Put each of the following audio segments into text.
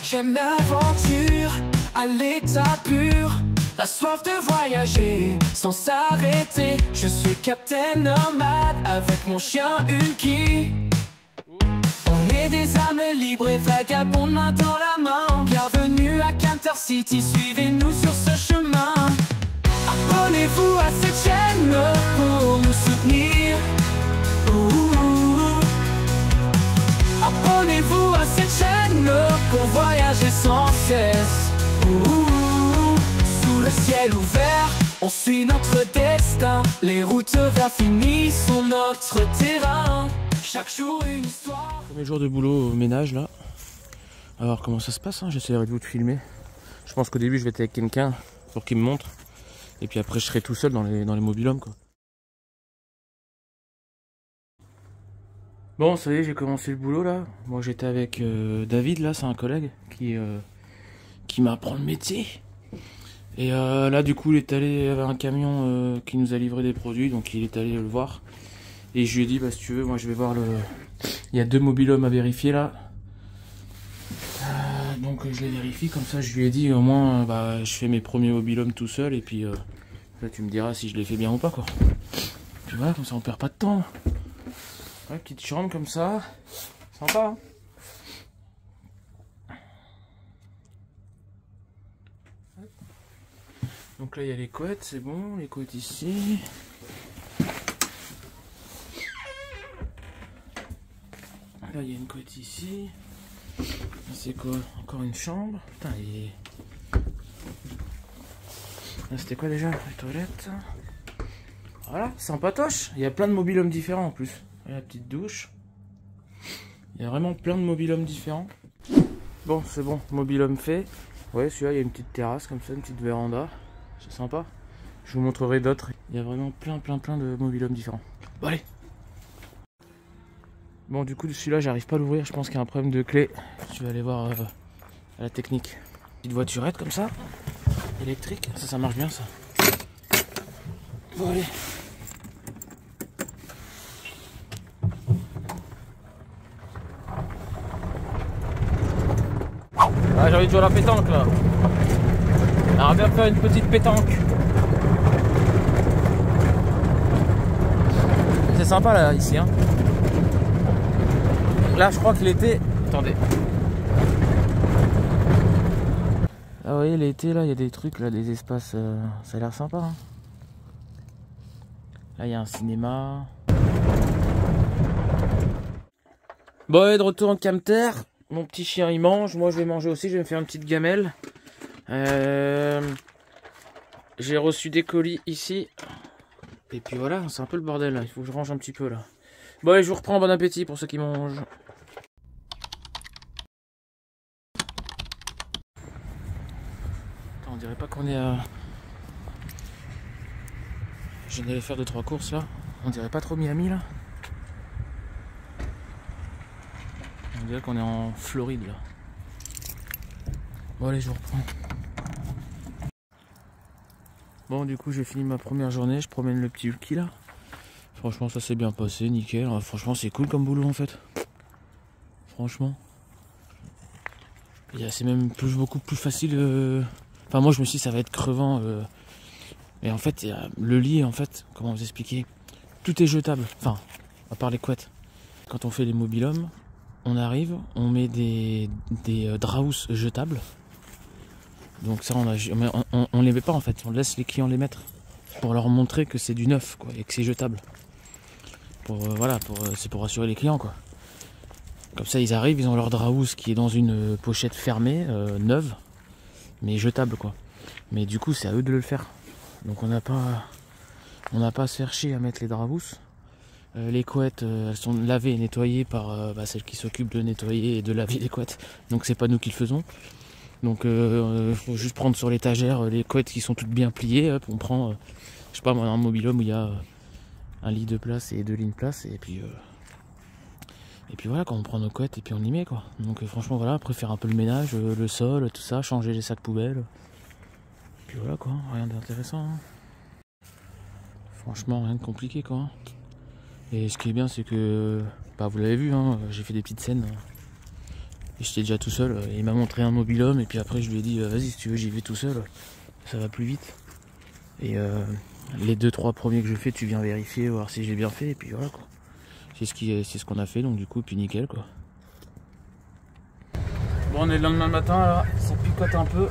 J'aime l'aventure à l'état pur, la soif de voyager sans s'arrêter. Je suis Captain Nomade avec mon chien Hulky. On est des âmes libres et vagabonds main dans la main. Bienvenue à Canter City, suivez-nous sur ce chemin. Abonnez-vous à cette chaîne pour nous soutenir. Abonnez-vous à cette chaîne pour voyager sans cesse. Sous le ciel ouvert, on suit notre destin. Les routes vers l'infini sont notre terrain. Chaque jour une histoire. Premier jour de boulot au ménage là. Alors comment ça se passe hein? J'essaierai de vous filmer. Je pense qu'au début je vais être avec quelqu'un pour qu'il me montre. Et puis après je serai tout seul dans les mobil-homes quoi. Bon ça y est, j'ai commencé le boulot là. Moi j'étais avec David là, c'est un collègue qui m'apprend le métier. Et là du coup il est allé, il y avait un camion qui nous a livré des produits, donc il est allé le voir. Et je lui ai dit bah si tu veux moi je vais voir le... Il y a 2 mobil-homes à vérifier là. Donc je les vérifie, comme ça je lui ai dit au moins bah je fais mes premiers mobil-homes tout seul et puis là tu me diras si je les fais bien ou pas quoi. Puis voilà, comme ça on perd pas de temps. Ouais, petite chambre comme ça, sympa hein. Donc là il y a les couettes, c'est bon, les couettes ici. Là il y a une couette ici. C'est quoi? Encore une chambre. Putain, là c'était quoi déjà? Les toilettes. Voilà, sympatoche. Il y a plein de mobil-homes différents en plus. La petite douche. Il y a vraiment plein de mobil-homes différents. Bon, c'est bon, mobil-home fait. Ouais, celui-là, il y a une petite terrasse comme ça, une petite véranda. C'est sympa. Je vous montrerai d'autres. Il y a vraiment plein de mobil-homes différents. Bon, allez. Bon, du coup, celui-là, j'arrive pas à l'ouvrir. Je pense qu'il y a un problème de clé. Je vais aller voir à la technique. Petite voiturette comme ça. Électrique. Ça marche bien, ça. Bon, allez. Ah, j'ai envie de jouer à la pétanque là. On va bien faire une petite pétanque. C'est sympa là ici hein. Là je crois que l'été. Attendez. Ah vous voyez l'été là il y a des trucs là, des espaces. Ça a l'air sympa hein. Là il y a un cinéma. Bon allez, de retour en Camter. Mon petit chien il mange, moi je vais manger aussi, je vais me faire une petite gamelle. J'ai reçu des colis ici. Et puis voilà, c'est un peu le bordel là, il faut que je range un petit peu là. Bon allez, je vous reprends, bon appétit pour ceux qui mangent. Attends, on dirait pas qu'on est à... Je viens d'aller faire 2-3 courses là. On dirait pas trop Miami là. On dirait qu'on est en Floride là. Bon allez, je vous reprends. Bon du coup j'ai fini ma première journée, je promène le petit Hulky là. Franchement ça s'est bien passé, nickel. Franchement c'est cool comme boulot en fait. Franchement. C'est même beaucoup plus facile. Enfin moi je me suis dit ça va être crevant. Mais en fait le lit en fait, comment vous expliquer? Tout est jetable. Enfin, à part les couettes. Quand on fait les mobil-homes, on arrive, on met des draus jetables. Donc ça on les met pas en fait, on laisse les clients les mettre. Pour leur montrer que c'est du neuf quoi, et que c'est jetable. Voilà, c'est pour rassurer les clients quoi. Comme ça ils arrivent, ils ont leur draus qui est dans une pochette fermée, neuve, mais jetable quoi. Mais du coup c'est à eux de le faire. Donc on n'a pas à se faire chier à mettre les draus. Les couettes elles sont lavées et nettoyées par celle qui s'occupe de nettoyer et de laver les couettes. Donc c'est pas nous qui le faisons. Donc faut juste prendre sur l'étagère les couettes qui sont toutes bien pliées. Hop, on prend, je sais pas moi, un mobil-home où il y a un lit de place et 2 lits de place. Et puis voilà, quand on prend nos couettes et puis on y met quoi. Donc franchement voilà, après faire un peu le ménage, le sol, tout ça, changer les sacs poubelles. Et puis voilà quoi, rien d'intéressant. Hein. Franchement rien de compliqué quoi. Et ce qui est bien c'est que, bah, vous l'avez vu, hein, j'ai fait des petites scènes Et j'étais déjà tout seul. Il m'a montré un mobil-homme et puis après je lui ai dit vas-y si tu veux j'y vais tout seul, ça va plus vite. Et les 2-3 premiers que je fais, tu viens vérifier, voir si j'ai bien fait et puis voilà quoi. C'est ce qu'on a fait, donc du coup puis nickel quoi. Bon, on est le lendemain matin là, ça picote un peu.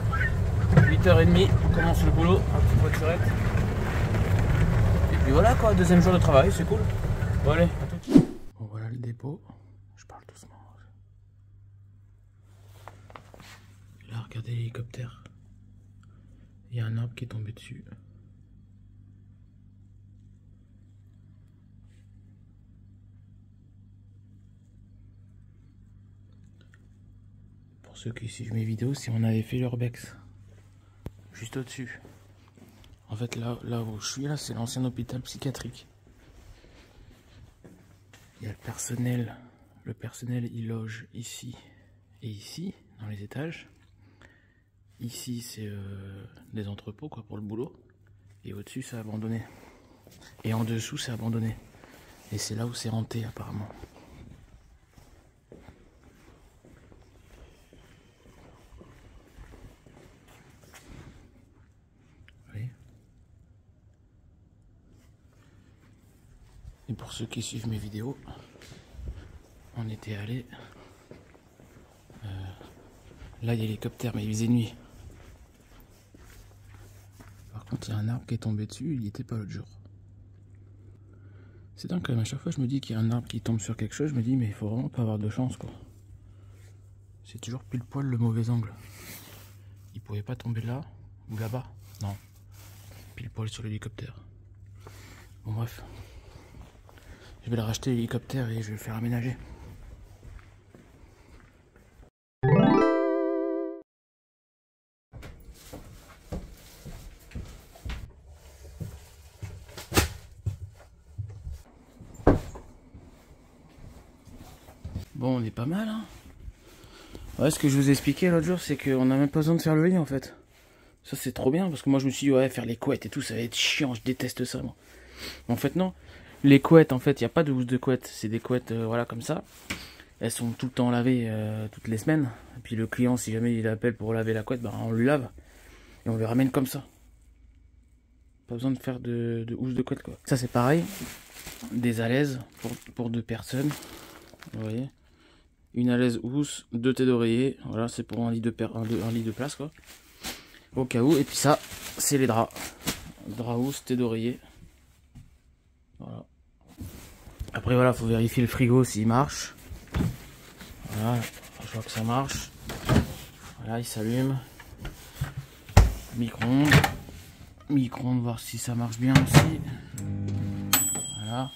8h30, on commence le boulot, un petit voiturette. Et puis voilà quoi, deuxième jour de travail, c'est cool. Bon allez, à tout de suite. Bon voilà le dépôt, je parle doucement. Là regardez l'hélicoptère. Il y a un arbre qui est tombé dessus. Pour ceux qui suivent mes vidéos, si on avait fait l'urbex, juste au-dessus. En fait là où je suis là, c'est l'ancien hôpital psychiatrique. Il y a le personnel il loge ici et ici, dans les étages. Ici c'est des entrepôts quoi pour le boulot. Et au-dessus c'est abandonné. Et en dessous c'est abandonné. Et c'est là où c'est hanté apparemment. Oui. Et pour ceux qui suivent mes vidéos, on était allé. Là il y a l'hélicoptère mais il faisait nuit. Par contre il y a un arbre qui est tombé dessus, il n'y était pas l'autre jour. C'est dingue quand même, à chaque fois je me dis qu'il y a un arbre qui tombe sur quelque chose, je me dis mais il faut vraiment pas avoir de chance quoi. C'est toujours pile poil le mauvais angle. Il pouvait pas tomber là ou là-bas, non. Pile poil sur l'hélicoptère. Bon bref. Je vais le racheter l'hélicoptère et je vais le faire aménager. Bon, on est pas mal, hein. Ouais, ce que je vous ai expliqué l'autre jour, c'est qu'on n'a même pas besoin de faire le lit, en fait. Ça, c'est trop bien, parce que moi, je me suis dit, ouais, faire les couettes et tout, ça va être chiant, je déteste ça, moi. En fait, non. Les couettes, en fait, il n'y a pas de housse de couette. C'est des couettes, voilà, comme ça. Elles sont tout le temps lavées, toutes les semaines. Et puis le client, si jamais il appelle pour laver la couette, bah, on lui lave. Et on lui ramène comme ça. Pas besoin de faire de housse de couette, quoi. Ça, c'est pareil. Des alaises pour 2 personnes. Vous voyez. Une alaise housse, 2 thés d'oreiller. Voilà, c'est pour un lit de place, quoi. Au cas où. Et puis ça, c'est les draps. Drap housse, thé d'oreiller. Voilà. Après, voilà, faut vérifier le frigo s'il marche. Voilà, je vois que ça marche. Voilà, il s'allume. Micro-ondes. Micro-ondes, voir si ça marche bien aussi. Voilà.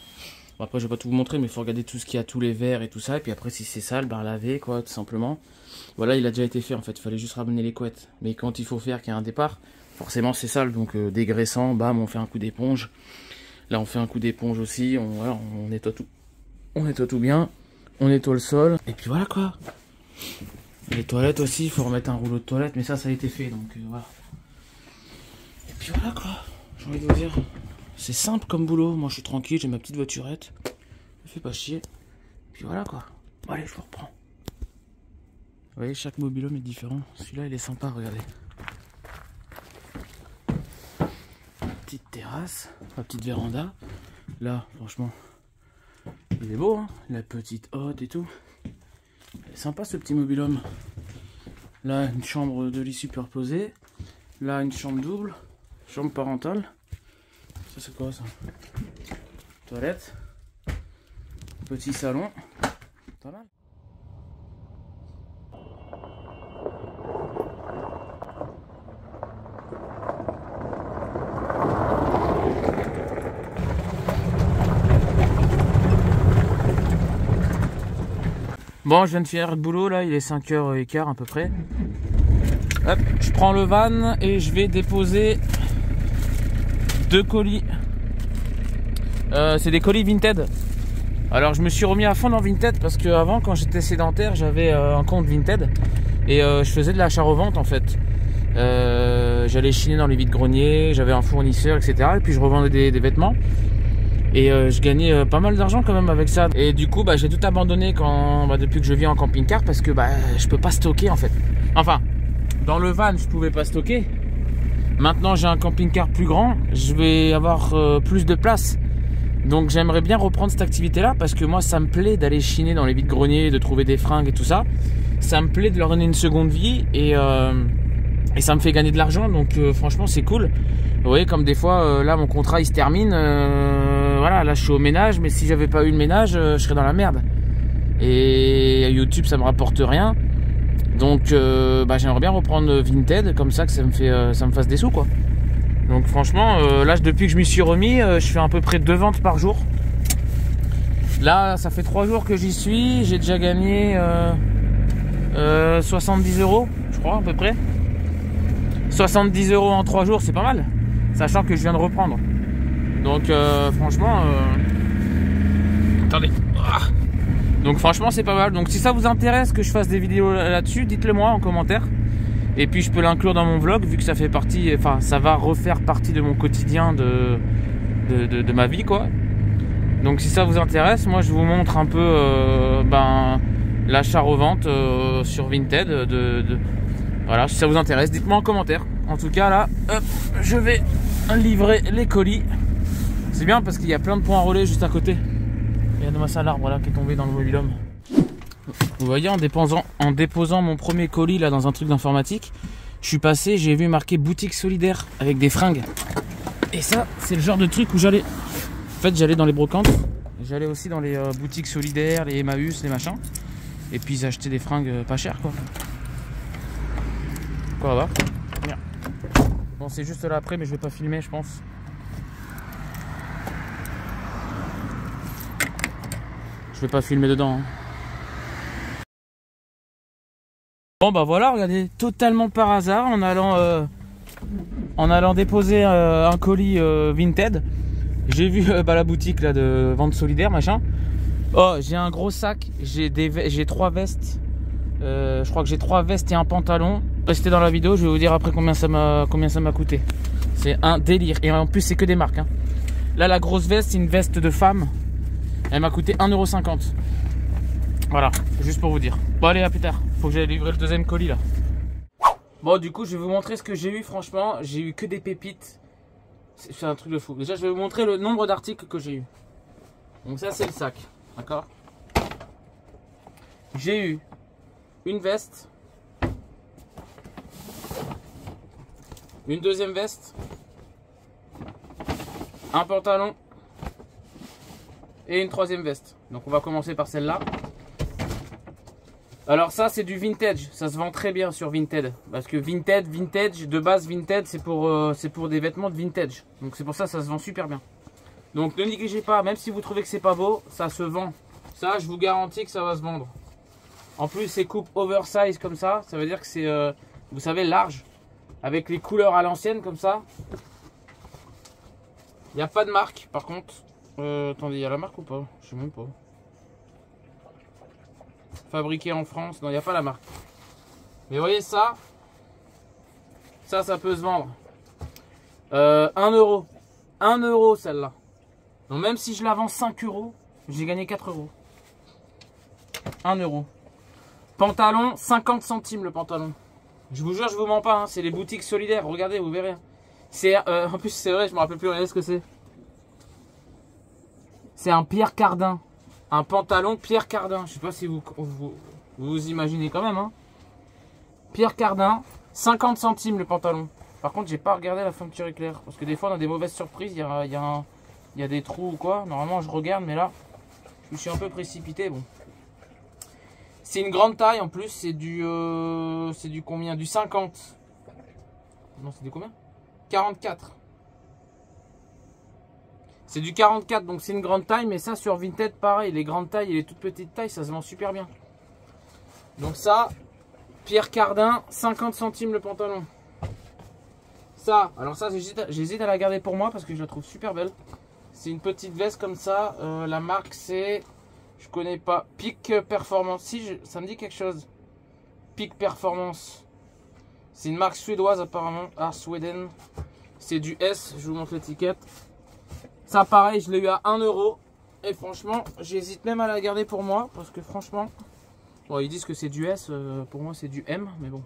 Bon, après je vais pas tout vous montrer, mais il faut regarder tout ce qu'il y a, tous les verres et tout ça. Et puis après si c'est sale, ben laver quoi, tout simplement. Voilà, il a déjà été fait en fait, il fallait juste ramener les couettes. Mais quand il faut faire qu'il y a un départ, forcément c'est sale. Donc dégraissant, bam, on fait un coup d'éponge. Là on fait un coup d'éponge aussi, voilà, on nettoie tout. On nettoie tout bien, on nettoie le sol. Et puis voilà quoi. Les toilettes aussi, il faut remettre un rouleau de toilette, mais ça a été fait, donc voilà. Et puis voilà quoi, j'ai envie de vous dire. C'est simple comme boulot, moi je suis tranquille, j'ai ma petite voiturette. Je fais pas chier. Et puis voilà quoi. Bon, allez, je vous reprends. Vous voyez, chaque mobil-home est différent. Celui-là il est sympa, regardez. Petite terrasse, ma petite véranda. Là, franchement, il est beau, hein, la petite hotte et tout. Il est sympa ce petit mobil-home. Là, une chambre de lit superposée. Là, une chambre double. Chambre parentale. Ça, c'est quoi ça? Toilette. Petit salon. Pas mal. Bon, je viens de finir le boulot là, il est 5h15 à peu près. Hop, je prends le van et je vais déposer 2 colis. C'est des colis Vinted. Alors je me suis remis à fond dans Vinted parce que avant, quand j'étais sédentaire, j'avais un compte Vinted et je faisais de l'achat-revente en fait. J'allais chiner dans les vides-greniers, j'avais un fournisseur, etc. Et puis je revendais des vêtements. Et je gagnais pas mal d'argent quand même avec ça. Et du coup, j'ai tout abandonné depuis que je vis en camping-car parce que je peux pas stocker en fait. Enfin, dans le van, je pouvais pas stocker. Maintenant, j'ai un camping-car plus grand, je vais avoir plus de place. Donc j'aimerais bien reprendre cette activité-là parce que moi, ça me plaît d'aller chiner dans les vides-greniers, de trouver des fringues et tout ça. Ça me plaît de leur donner une seconde vie et ça me fait gagner de l'argent. Donc franchement, c'est cool. Vous voyez, comme des fois, là, mon contrat, il se termine. Voilà, là, je suis au ménage, mais si j'avais pas eu le ménage, je serais dans la merde. Et YouTube, ça me rapporte rien. Donc, j'aimerais bien reprendre Vinted, comme ça que ça me fasse des sous, quoi. Donc, franchement, là, depuis que je m'y suis remis, je fais à peu près 2 ventes par jour. Là, ça fait 3 jours que j'y suis. J'ai déjà gagné 70 €, je crois, à peu près. 70 € en 3 jours, c'est pas mal. Sachant que je viens de reprendre. Donc franchement attendez. Donc franchement c'est pas mal. Donc si ça vous intéresse que je fasse des vidéos là-dessus, dites-le moi en commentaire. Et puis je peux l'inclure dans mon vlog vu que ça fait partie, enfin ça va refaire partie de mon quotidien de ma vie quoi. Donc si ça vous intéresse, moi je vous montre un peu l'achat-revente sur Vinted. Voilà, si ça vous intéresse, dites-moi en commentaire. En tout cas là, hop, je vais livrer les colis. C'est bien parce qu'il y a plein de points relais juste à côté. Regardez-moi ça, l'arbre là qui est tombé dans le mobil-home. Vous voyez, en déposant mon premier colis là dans un truc d'informatique, je suis passé, j'ai vu marqué boutique solidaire avec des fringues. Et ça, c'est le genre de truc où j'allais. En fait, j'allais dans les brocantes, j'allais aussi dans les boutiques solidaires, les Emmaüs, les machins. Et puis ils achetaient des fringues pas chères quoi. Quoi là-bas? Bon, c'est juste là après, mais je vais pas filmer, je pense. Je vais pas filmer dedans. Hein. Bon, voilà, regardez, totalement par hasard, en allant déposer un colis Vinted, j'ai vu la boutique là de vente solidaire, machin. Oh, j'ai un gros sac, j'ai 3 vestes. Je crois que j'ai 3 vestes et un pantalon. Restez dans la vidéo, je vais vous dire après combien ça m'a coûté. C'est un délire. Et en plus, c'est que des marques. Hein. Là, la grosse veste, c'est une veste de femme. Elle m'a coûté 1,50 €. Voilà, c'est juste pour vous dire. Bon, allez, à plus tard. Faut que j'aille livrer le deuxième colis là. Bon, du coup, je vais vous montrer ce que j'ai eu. Franchement, j'ai eu que des pépites. C'est un truc de fou. Déjà, je vais vous montrer le nombre d'articles que j'ai eu. Donc, ça, c'est le sac. D'accord? J'ai eu une veste. Une deuxième veste, un pantalon et une troisième veste. Donc on va commencer par celle-là. Alors ça c'est du vintage, ça se vend très bien sur Vinted. Parce que vintage, de base Vinted c'est pour des vêtements de vintage. Donc c'est pour ça que ça se vend super bien. Donc ne négligez pas, même si vous trouvez que c'est pas beau, ça se vend. Ça je vous garantis que ça va se vendre. En plus c'est coupe oversize comme ça veut dire que c'est, vous savez, large. Avec les couleurs à l'ancienne comme ça. Il n'y a pas de marque par contre. Attendez, il y a la marque ou pas? Je sais même pas. Fabriqué en France. Non, il n'y a pas la marque. Mais vous voyez ça. Ça peut se vendre. 1 €. 1 € celle-là. Donc même si je la vends 5 €, j'ai gagné 4 €. 1 €. Pantalon, 50 centimes le pantalon. Je vous jure, je vous mens pas, hein, c'est les boutiques solidaires. Regardez, vous verrez. C'est en plus, c'est vrai, je me rappelle plus. Regardez ce que c'est. C'est un Pierre Cardin, un pantalon Pierre Cardin. Je sais pas si vous imaginez quand même. Hein. Pierre Cardin, 50 centimes le pantalon. Par contre, j'ai pas regardé la facture éclair parce que des fois, on a des mauvaises surprises. Il y a des trous ou quoi. Normalement, je regarde, mais là, je me suis un peu précipité. Bon. C'est une grande taille en plus, c'est du combien? Du 50. Non, c'est du combien? 44. C'est du 44, donc c'est une grande taille, mais ça sur Vinted, pareil, les grandes tailles et les toutes petites tailles, ça se vend super bien. Donc ça, Pierre Cardin, 50 centimes le pantalon. Ça, alors ça, j'hésite à la garder pour moi parce que je la trouve super belle. C'est une petite veste comme ça, la marque c'est... Je connais pas. Peak Performance. Si, ça me dit quelque chose. Peak Performance. C'est une marque suédoise apparemment. Ah, Sweden. C'est du S. Je vous montre l'étiquette. Ça pareil, je l'ai eu à 1 €. Et franchement, j'hésite même à la garder pour moi. Parce que franchement, bon, ils disent que c'est du S, pour moi c'est du M. Mais bon.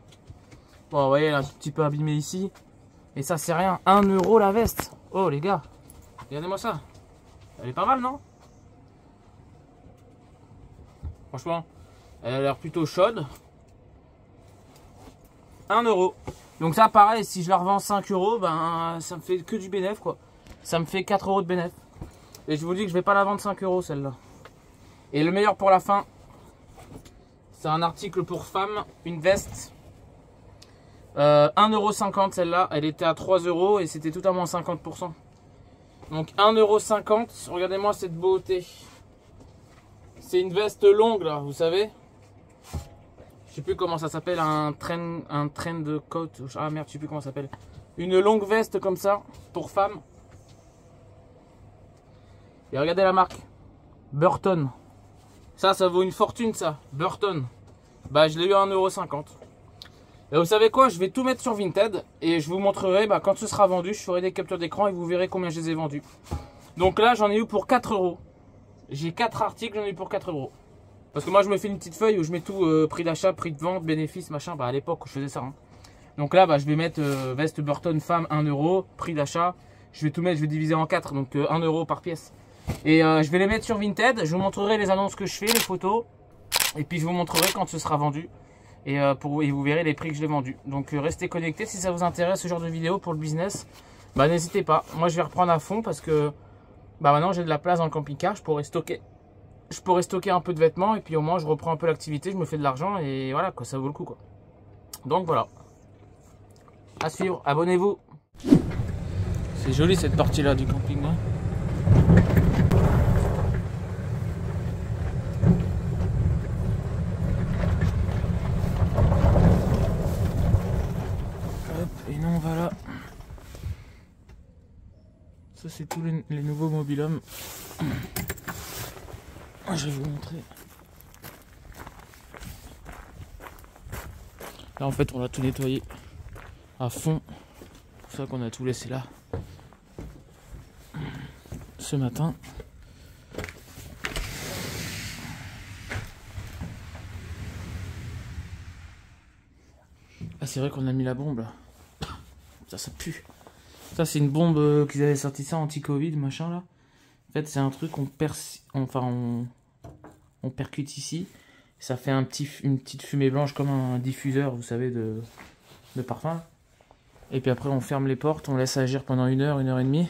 Bon, vous voyez, elle est un petit peu abîmée ici. Et ça c'est rien, 1 € la veste. Oh les gars, regardez-moi ça. Elle est pas mal, non? Franchement, elle a l'air plutôt chaude. 1 €. Donc ça pareil, si je la revends 5 €, ben ça me fait que du bénéf quoi. Ça me fait 4 € de bénéf. Et je vous dis que je vais pas la vendre 5 € celle-là. Et le meilleur pour la fin, c'est un article pour femmes, une veste. 1,50 € celle-là, elle était à 3 € et c'était tout à moins 50%. Donc 1,50 €, regardez-moi cette beauté. C'est une veste longue là, vous savez. Je sais plus comment ça s'appelle, un train de coat. Ah merde, je sais plus comment ça s'appelle. Une longue veste comme ça, pour femmes. Et regardez la marque. Burton. Ça vaut une fortune ça. Burton. Bah je l'ai eu à 1,50 €. Et vous savez quoi, je vais tout mettre sur Vinted. Et je vous montrerai, bah, quand ce sera vendu, je ferai des captures d'écran et vous verrez combien je les ai vendus. Donc là j'en ai eu pour 4 €. J'ai 4 articles, j'en ai eu pour 4 €. Parce que moi je me fais une petite feuille où je mets tout, prix d'achat, prix de vente, bénéfice, machin. Bah à l'époque je faisais ça. Hein. Donc là bah, je vais mettre veste Burton femme 1 €, prix d'achat. Je vais tout mettre, je vais diviser en 4, donc 1 € par pièce. Et je vais les mettre sur Vinted, je vous montrerai les annonces que je fais, les photos. Et puis je vous montrerai quand ce sera vendu. Et vous verrez les prix que je l'ai vendu. Donc restez connectés si ça vous intéresse ce genre de vidéo pour le business. Bah n'hésitez pas, moi je vais reprendre à fond parce que bah maintenant j'ai de la place dans le camping-car, je pourrais stocker un peu de vêtements et puis au moins je reprends un peu l'activité, je me fais de l'argent et voilà quoi, ça vaut le coup quoi. Donc voilà. À suivre, abonnez-vous. C'est joli cette partie là du camping hein. Hop, et nous on va là. Ça c'est tous les nouveaux mobil-hommes. Je vais vous montrer. Là en fait on l'a tout nettoyé à fond. C'est pour ça qu'on a tout laissé là. Ce matin. Ah c'est vrai qu'on a mis la bombe là. Ça pue. Ça c'est une bombe qu'ils avaient sorti ça anti-Covid machin là. En fait c'est un truc on percute ici. Ça fait une petite fumée blanche comme un diffuseur vous savez de parfum. Et puis après on ferme les portes, on laisse agir pendant 1 heure, 1 heure et demie.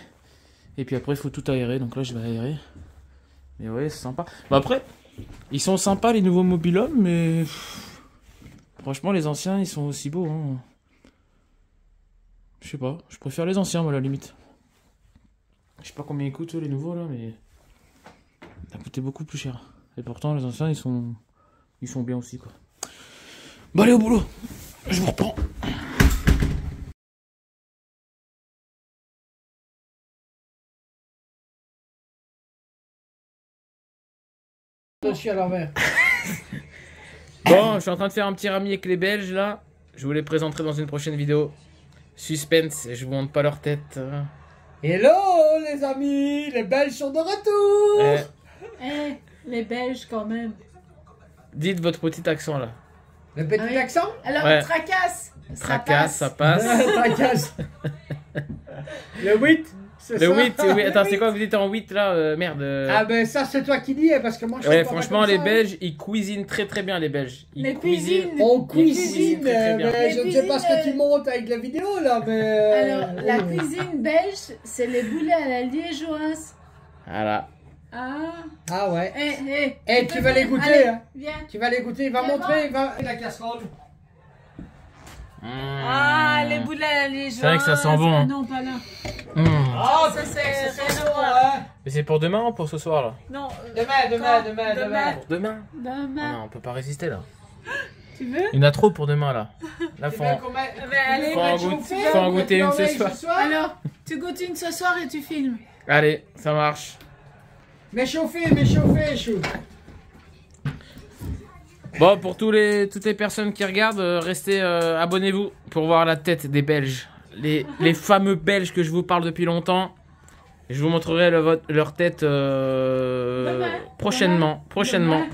Et puis après il faut tout aérer, donc là je vais aérer. Mais ouais c'est sympa. Bah après, ils sont sympas les nouveaux mobil-hommes, mais franchement les anciens ils sont aussi beaux hein. Je sais pas, je préfère les anciens moi à la limite. Je sais pas combien ils coûtent les nouveaux là, mais ça a coûté beaucoup plus cher. Et pourtant les anciens ils sont bien aussi quoi. Bon allez au boulot, je vous reprends. Je suis à l'envers. Bon, je suis en train de faire un petit rami avec les Belges là. Je vous les présenterai dans une prochaine vidéo. Suspense, je vous montre pas leur tête. Hello les amis, les Belges sont de retour. Les Belges quand même. Dites votre petit accent là. Le petit accent. Alors ouais. Tracasse. Tracasse, ça passe. Tracasse. Le 8. Le 8, oui. Attends, c'est quoi vous dites en 8 là merde. Ah ben ça c'est toi qui dis parce que moi je ouais, sais pas franchement comme les ça, Belges ils cuisinent très très bien les Belges. Ils cuisinent. On cuisine, très, très bien. mais je ne sais pas ce que tu montes avec la vidéo là, mais... Alors, la cuisine belge, c'est les boulets à la liégeoise. Voilà. Ah ouais. Eh, tu vas les goûter, allez, hein. Viens. Tu vas les goûter, il va montrer, il va... La casserole. Ah, les boulets à la liégeoise. C'est vrai que ça sent bon. Ah, non, pas là. Ah, ça c'est rien rien à voir. hein. Mais c'est pour demain ou pour ce soir là? Non. Demain. Pour demain? Demain. Ah non, on peut pas résister là. Tu veux? Il y en a trop pour demain là. Là faut en goûter une ce soir. Alors, tu goûtes une ce soir et tu filmes. Allez, ça marche. Mais chauffez, chou. Bon, pour toutes les personnes qui regardent, restez abonnez-vous pour voir la tête des Belges. Les fameux Belges que je vous parle depuis longtemps. Je vous montrerai leur tête prochainement. Prochainement. Demain.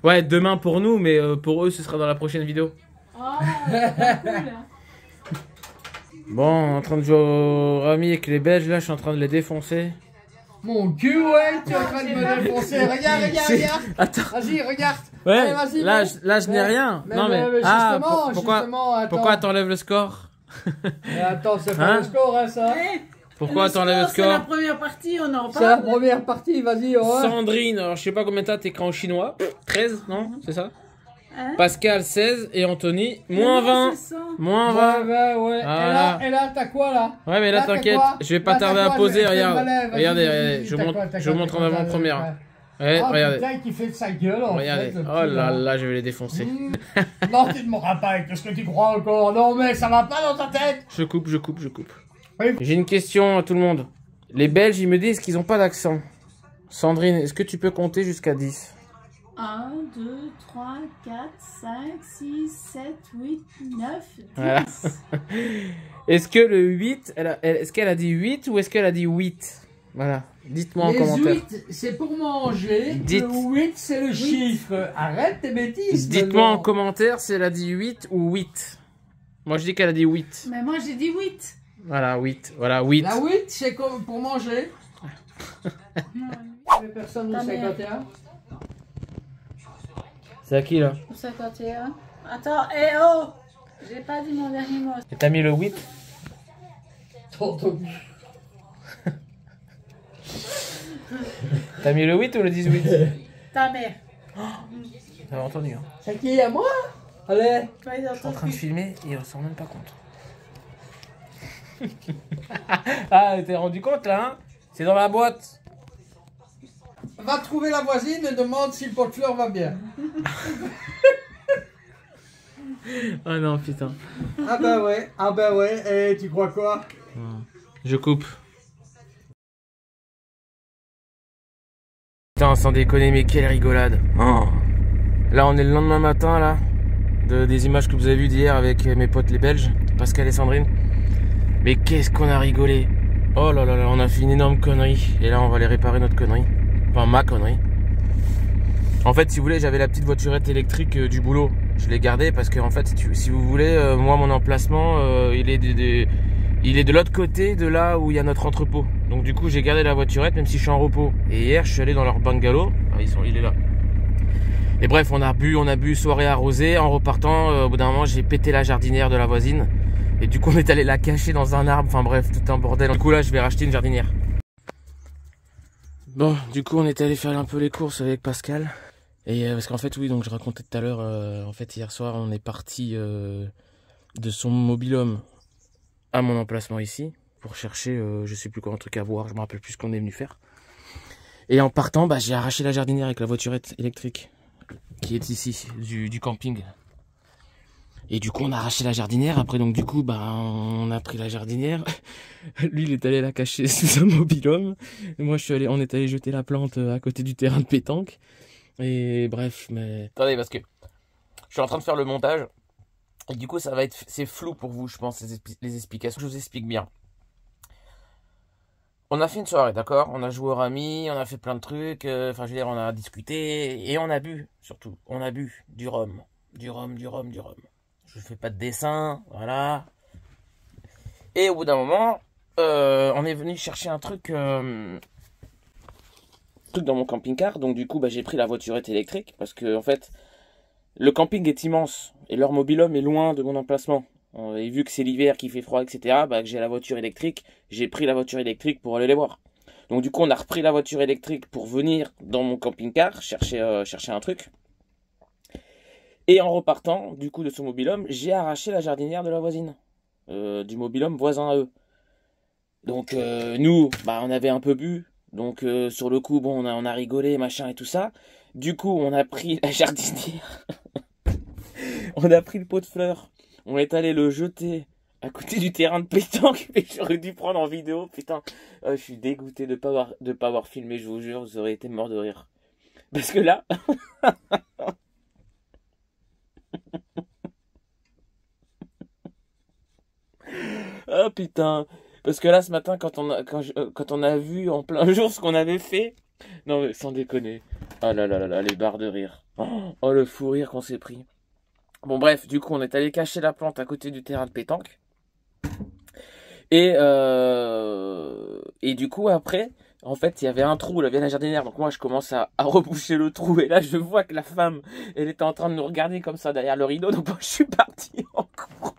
Ouais, demain pour nous, mais pour eux, ce sera dans la prochaine vidéo. Oh, c'est pas cool. Bon, en train de jouer au rami avec les Belges, là, je suis en train de les défoncer. Mon cul, ouais, tu es en train de me défoncer. Regarde, regarde. Attends. Vas-y, regarde. Ouais, Allez, vas-y, là, mets. là, je n'ai rien. Non, mais. Ah, pourquoi, justement, attends. pourquoi t'enlèves le score? Mais attends, c'est pas Hein le score, hein, ça. Pourquoi t'enlèves le C'est la score? première partie, on en C'est la parle. première partie, vas-y, ouais. Sandrine, alors je sais pas combien t'as, t'écran en chinois. 13, non? C'est ça? Hein? Pascal, 16. Et Anthony, moins 20. C'est ça. Moins 20. Ouais. Voilà. Et là, t'as quoi, là? Ouais, mais là, Là, t'as t'inquiète, quoi? je vais pas Là, tarder t'as à quoi? poser. Fais le Regarde, balai, vas-y, regardez, vas-y, regardez. vas-y, Je t'as vous quoi, montre, t'as je vous quoi, montre t'as en quoi, avant-première. ouais. Ouais, Ah, regardez. putain, qui fait de sa gueule, en Regardez. fait. le Oh petit, là là, je vais les défoncer. Non, tu ne mourras pas avec ce que tu crois encore. Non, mais ça va pas dans ta tête. Je coupe. Oui. J'ai une question à tout le monde. Les Belges, ils me disent qu'ils ont pas d'accent. Sandrine, est-ce que tu peux compter jusqu'à 10? 1, 2, 3, 4, 5, 6, 7, 8, 9, 10. Voilà. Est-ce que le 8, est-ce qu'elle a dit 8 ou est-ce qu'elle a dit 8? Voilà. Dites-moi en Les commentaire. 8, c'est pour manger. Dites. Le 8, c'est le chiffre. Arrête tes bêtises. Dites-moi en maintenant. commentaire si elle a dit 8 ou 8. Moi, je dis qu'elle a dit 8. Mais moi j'ai dit 8. Voilà, 8. Voilà, 8. La 8, c'est comme pour manger. Les personnes de Ta mère. 51. C'est à qui, là? 51. Attends, oh! J'ai pas dit mon dernier mot. Et t'as mis le 8? Tonton. T'as mis le 8 ou le 18? Ta mère. T'avais entendu, hein? C'est qui, à moi? Allez. Toi, ils Je suis en entendent train de plus. filmer et on s'en rend même pas compte. Ah, t'es rendu compte, là, hein? C'est dans la boîte. Va trouver la voisine et demande si le pot de fleurs va bien. Ah non, putain. Ah bah ouais, et tu crois quoi? Je coupe. Putain, sans déconner, mais quelle rigolade. Oh. Là, on est le lendemain matin, là, des images que vous avez vues d'hier avec mes potes les Belges, Pascal et Sandrine. Mais qu'est-ce qu'on a rigolé. Oh là là là, on a fait une énorme connerie. Et là, on va aller réparer notre connerie. Enfin, ma connerie. En fait, si vous voulez, j'avais la petite voiturette électrique du boulot. Je l'ai gardée parce que, en fait, si vous voulez, moi, mon emplacement, il est de l'autre côté de là où il y a notre entrepôt. Donc, du coup, j'ai gardé la voiturette même si je suis en repos. Et hier, je suis allé dans leur bungalow. Ah, il est là. Et bref, on a bu, soirée arrosée. En repartant, au bout d'un moment, j'ai pété la jardinière de la voisine. Et du coup, on est allé la cacher dans un arbre. Enfin bref, tout un bordel. Du coup, là, je vais racheter une jardinière. Bon, du coup, on est allé faire un peu les courses avec Pascal. Et parce qu'en fait, oui, donc je racontais tout à l'heure, en fait, hier soir, on est parti de son mobil-home à mon emplacement ici pour chercher, je sais plus quoi, un truc à boire. Je me rappelle plus ce qu'on est venu faire. Et en partant, bah, j'ai arraché la jardinière avec la voiturette électrique qui est ici, du camping. Et du coup, on a arraché la jardinière. Après, donc, du coup, bah, on a pris la jardinière. Lui, il est allé la cacher sous un mobil-home. Et moi, on est allé jeter la plante à côté du terrain de pétanque. Et bref, mais... Attendez, parce que je suis en train de faire le montage. Et du coup, c'est flou pour vous, je pense, les explications. Je vous explique bien. On a fait une soirée, d'accord? On a joué au rami, on a fait plein de trucs. Enfin, je veux dire, on a discuté. Et on a bu, surtout. On a bu du rhum. Du rhum. Je fais pas de dessin, voilà. Et au bout d'un moment, on est venu chercher un truc dans mon camping-car. Donc du coup, bah, j'ai pris la voiturette électrique parce que en fait, le camping est immense et leur mobil-home est loin de mon emplacement. Et vu que c'est l'hiver, qu'il fait froid, etc., bah, que j'ai la voiture électrique, j'ai pris la voiture électrique pour aller les voir. Donc du coup, on a repris la voiture électrique pour venir dans mon camping-car chercher un truc. Et en repartant, du coup, de ce mobil-home, j'ai arraché la jardinière de la voisine. Du mobil-home voisin à eux. Donc, nous, bah, on avait un peu bu. Donc, sur le coup, bon, on a rigolé, machin et tout ça. Du coup, on a pris la jardinière. On a pris le pot de fleurs. On est allé le jeter à côté du terrain de pétanque. Mais j'aurais dû prendre en vidéo. Putain, je suis dégoûté de pas avoir filmé, je vous jure. Vous aurez été mort de rire. Parce que là... Oh putain, Parce que là, ce matin, quand on a vu en plein jour ce qu'on avait fait... Non, mais sans déconner. Oh là là là là, les barres de rire. Oh, le fou rire qu'on s'est pris. Bon, bref, du coup, on est allé cacher la plante à côté du terrain de pétanque. Et du coup, après, en fait, il y avait un trou, là, vient la jardinière. Donc moi, je commence à reboucher le trou. Et là, je vois que la femme, elle était en train de nous regarder comme ça derrière le rideau. Donc moi, je suis parti en courant.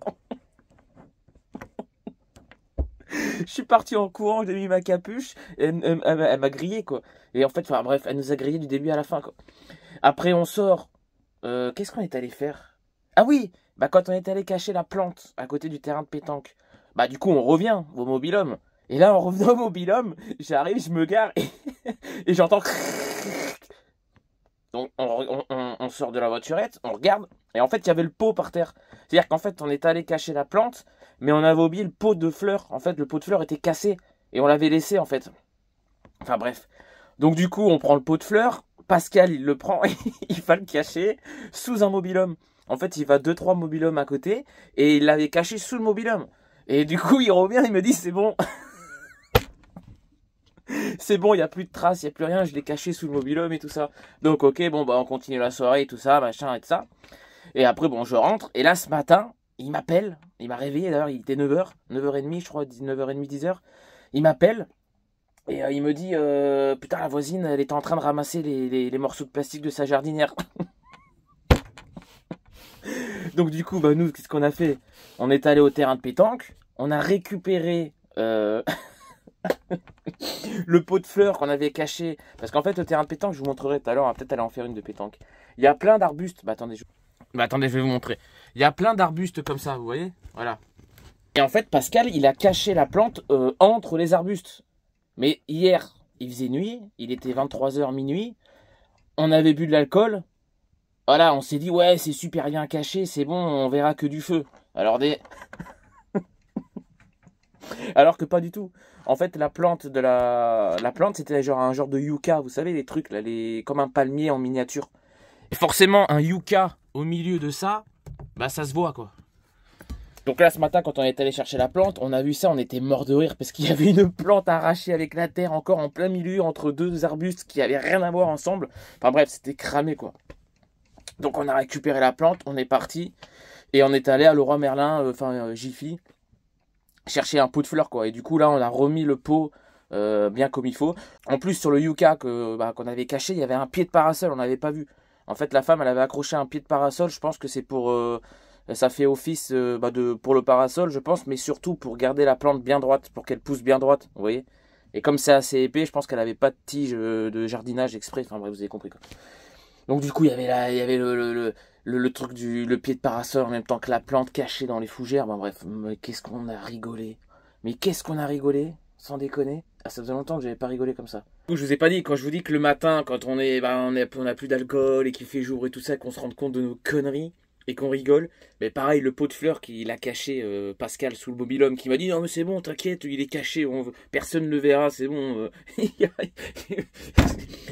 Je suis parti en courant, j'ai mis ma capuche. Et elle m'a grillé, quoi. Et en fait, enfin, bref, elle nous a grillé du début à la fin, quoi. Après, on sort. Qu'est-ce qu'on est allé faire? Ah oui, bah quand on est allé cacher la plante à côté du terrain de pétanque. Bah du coup, on revient au mobil-home. Et là, en revenant au mobil-home, j'arrive, je me gare et j'entends... Donc on sort de la voiturette, on regarde, et en fait il y avait le pot par terre. C'est-à-dire qu'en fait on est allé cacher la plante, mais on avait oublié le pot de fleurs. En fait le pot de fleurs était cassé, et on l'avait laissé en fait. Enfin bref. Donc du coup on prend le pot de fleurs, Pascal il le prend, il va le cacher sous un mobil-home. En fait il va 2-3 mobil-homes à côté, et il l'avait caché sous le mobil-home. Et du coup il revient, il me dit c'est bon. C'est bon, il n'y a plus de traces, il n'y a plus rien, je l'ai caché sous le mobil-home et tout ça. Donc ok, bon bah on continue la soirée et tout ça, machin et tout ça. Et après bon je rentre, et là ce matin, il m'appelle, il m'a réveillé d'ailleurs, il était 9h, 9h30 je crois, 9h30, 10h. Il m'appelle, et il me dit, putain la voisine, elle était en train de ramasser les morceaux de plastique de sa jardinière. Donc du coup, bah nous, qu'est-ce qu'on a fait? On est allé au terrain de pétanque, on a récupéré... le pot de fleurs qu'on avait caché. Parce qu'en fait, le terrain de pétanque, je vous montrerai tout à l'heure, on va peut-être aller en faire une de pétanque. Il y a plein d'arbustes. Bah attendez, je vais vous montrer. Il y a plein d'arbustes comme ça, vous voyez? Voilà. Et en fait, Pascal, il a caché la plante entre les arbustes. Mais hier, il faisait nuit, il était 23h minuit. On avait bu de l'alcool. Voilà, on s'est dit, ouais, c'est super bien caché, c'est bon, on verra que du feu. Alors Alors que pas du tout. En fait, la plante c'était genre un genre de yucca, vous savez, les trucs là, comme un palmier en miniature. Et forcément, un yucca au milieu de ça, bah ça se voit quoi. Donc là, ce matin, quand on est allé chercher la plante, on a vu ça, on était mort de rire parce qu'il y avait une plante arrachée avec la terre encore en plein milieu entre deux arbustes qui avaient rien à voir ensemble. Enfin bref, c'était cramé quoi. Donc on a récupéré la plante, on est parti et on est allé à Leroy Merlin, Jiffy, chercher un pot de fleurs quoi. Et du coup là on a remis le pot bien comme il faut. En plus sur le yucca qu'on avait caché, il y avait un pied de parasol, on n'avait pas vu. En fait la femme elle avait accroché un pied de parasol, je pense que c'est pour... ça fait office pour le parasol je pense, mais surtout pour garder la plante bien droite, pour qu'elle pousse bien droite, vous voyez. Et comme c'est assez épais, je pense qu'elle n'avait pas de tige de jardinage exprès, enfin bref vous avez compris quoi. Donc du coup il y avait le truc le pied de parasol en même temps que la plante cachée dans les fougères. Bon bref, mais qu'est-ce qu'on a rigolé. Mais qu'est-ce qu'on a rigolé, sans déconner. Ah, ça faisait longtemps que j'avais pas rigolé comme ça. Du coup, je vous ai pas dit, quand je vous dis que le matin, quand on a plus d'alcool et qu'il fait jour et tout ça, qu'on se rende compte de nos conneries et qu'on rigole. Mais pareil, le pot de fleurs qu'il a caché, Pascal, sous le mobil-home, qui m'a dit non mais c'est bon, t'inquiète, il est caché, personne ne le verra, c'est bon.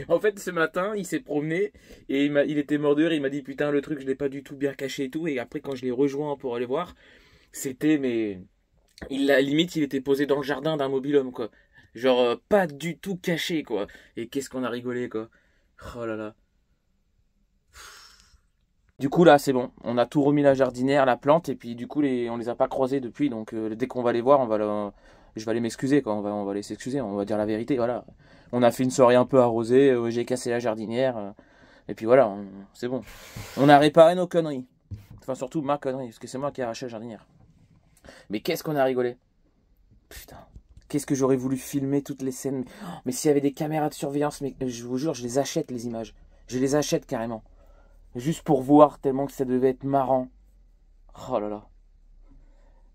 En fait, ce matin, il s'est promené et il était mort de rire. Il m'a dit putain, le truc, je l'ai pas du tout bien caché et tout. Et après, quand je l'ai rejoint pour aller voir, c'était limite, il était posé dans le jardin d'un mobil-home quoi. Genre pas du tout caché quoi. Et qu'est-ce qu'on a rigolé quoi. Oh là là. Du coup là c'est bon, on a tout remis la jardinière, la plante, et puis du coup on les a pas croisés depuis, donc dès qu'on va les voir, je vais aller m'excuser quoi, on va aller s'excuser, on va dire la vérité, voilà. On a fait une soirée un peu arrosée, j'ai cassé la jardinière, et puis voilà, c'est bon. On a réparé nos conneries, enfin surtout ma connerie, parce que c'est moi qui ai arraché la jardinière. Mais qu'est-ce qu'on a rigolé. Putain, qu'est-ce que j'aurais voulu filmer toutes les scènes, mais s'il y avait des caméras de surveillance, mais je vous jure, je les achète les images, je les achète carrément. Juste pour voir, tellement que ça devait être marrant. Oh là là.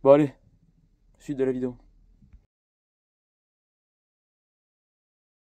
Bon allez, suite de la vidéo.